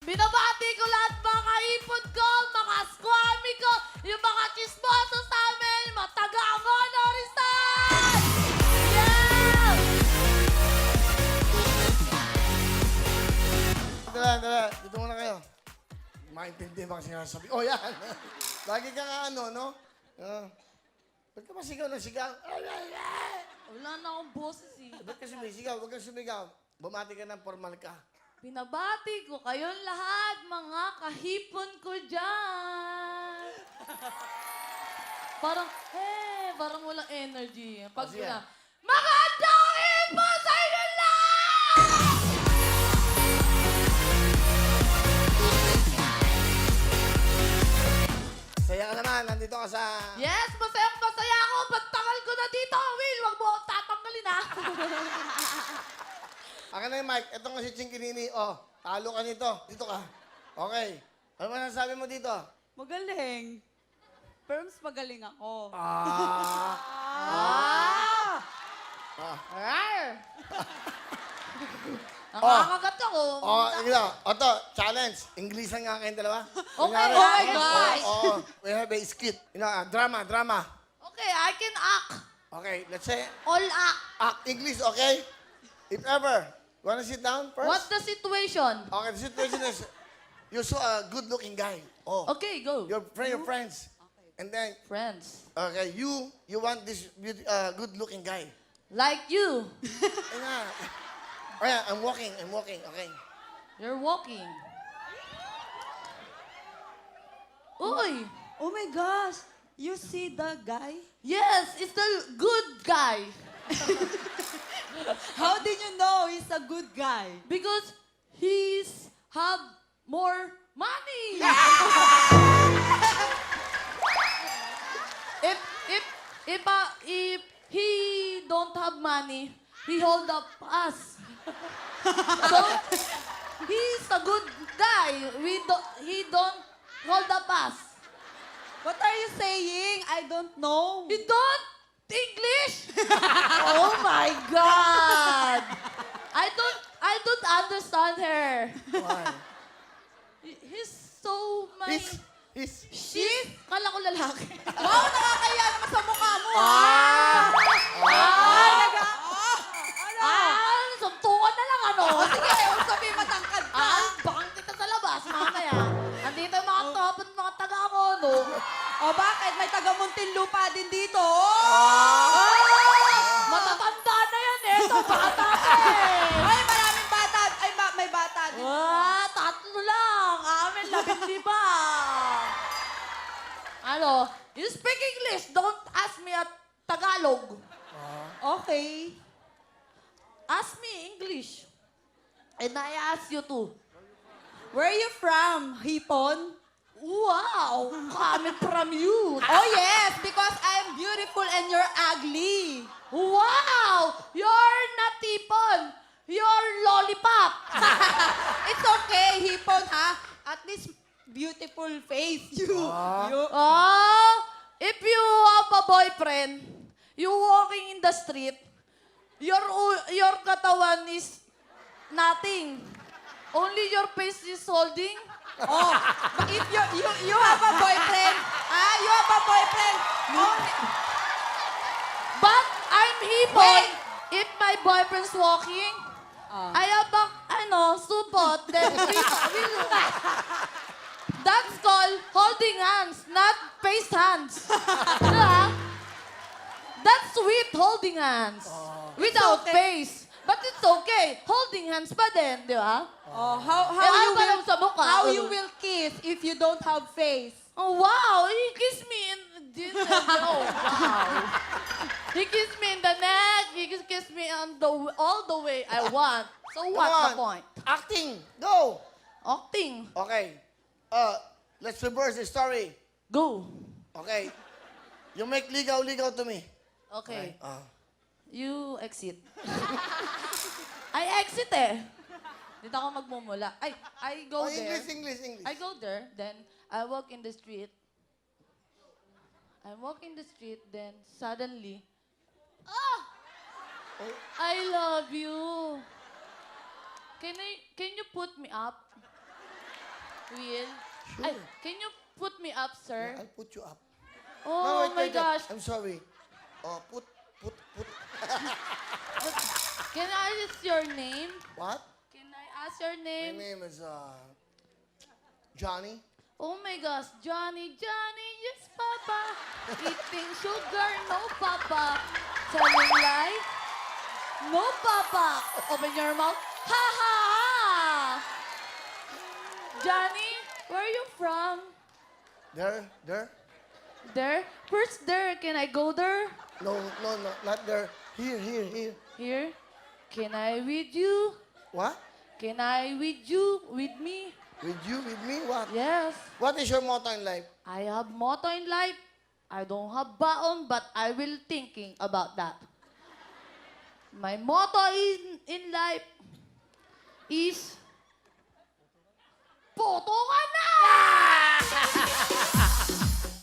Binabati ko lahat mga kaipon ko, mga squammy ko, yung mga chismoso sa amin, mga taga-angono, Rizal! Yeah! Dala, dito muna kayo. Maintindihan ba kasi sinasabi? Oh, yan. Lagi ka nga ano, no? Ba't ka masigaw ng sigaw? Wala na akong boses eh. Ba't ka sumisigaw? Huwag kang sumigaw. Bumati ka ng formal ka. Binabati ko kayong lahat, mga kahipon ko dyan. Parang walang energy. Pag Sige. na, magandang hipon sa inyo lahat! Saya ka naman. Nandito ka sa... Yes, masaya ako. Pagtangal ko na dito, Will. Huwag mo akong tatanggalin, ha? Akin na yung mic. Ito nga si Chinkinini. Oh, talo ka nito. Dito ka. Okay. Ano ba nasabi mo dito? Magaling. Pero mas magaling ako. Ah. Nakakagat ako. Oh, ito. Oto, challenge. Inglesan nga kayong dalawa. Okay, Kunyari, oh my gosh. Oo. We have a skit. You know, drama. Okay, I can act. Okay, let's say, All act. English, okay? If ever, wanna sit down first? What's the situation? Okay, the situation is, you saw a good-looking guy. Oh, Okay, go. your friends. And then, Friends. okay, you want this good-looking guy. Like you. Ay nga. Oh yeah, I'm walking, okay. You're walking. Uy! Oh my gosh! You see the guy? Yes, it's the good guy. How did you know he's a good guy? Because he's have more money. if he don't have money, he hold up us. So he's a good guy. He don't hold up us. What are you saying? I don't know. You don't English? Oh my God! I don't understand her. Why? He's so my... He's... She's... Kala ko lalaki. Wow, nakakaya naman sa mukha mo, Suntukan na lang ano. Sige, huwag sabihin matangkad ka. Bakang kita sa labas mamaya. Andito yung mga top at mga taga-amono. O bakit? May taga-Muntinlupa din dito. Matatanda na yan eh. Ito, bata pa eh. Ay, maraming bata. Ay, may bata din. Tatlo lang. Amin, 15. Ano? You speak English. Don't ask me at Tagalog. Okay. Ask me English. And I ask you too. Where are you from? Hipon? Wow! Coming from you. Oh yes, because I'm beautiful and you're ugly. Wow! You're not tipon. You're lollipop. It's okay, Hipon, ha? At least beautiful face. You. Oh, if you have a boyfriend, you walking in the street, your katawan is nothing. Only your face is holding. Oh, but if you have a boyfriend, you have a boyfriend. Only, But I'm hipon. If my boyfriend's walking, I have a, supot. Then that's called holding hands, not face hands. Diba? That's sweet holding hands. Without okay. face. But it's okay. Holding hands pa din, di ba? how ano you ba lang sa mukha? how you will kiss if you don't have face? Oh, wow! He kissed me in oh, wow. He kissed me in the neck. He kissed me on all the way I want. So what's the point? Acting. Go. Acting. Okay. Let's reverse the story. Go. Okay. You make ligaw-ligaw to me. Okay. Ah. You exit. I exit eh. Dito ako magmumula. I go Oh, there. English. I go there, then I walk in the street. I walk in the street, then suddenly, I love you. Can you put me up? Will? Sure. Ay, can you put me up, sir? I'll put you up. Oh No, my wait. gosh. I'm sorry. Oh, put. Can I ask your name? What? Can I ask your My name? name is, Johnny. Oh my gosh, Johnny, yes, Papa. Eating sugar, no, Papa. Telling lies, no, Papa. Open your mouth. Ha ha ha. Johnny, where are you from? There. There? Where's there? Can I go there? No, not there. Here. Here? Can I with you? What? Can I with you? With me? With you, with me, what? Yes. What is your motto in life? I have motto in life. I don't have baon, but I will thinking about that. My motto in life is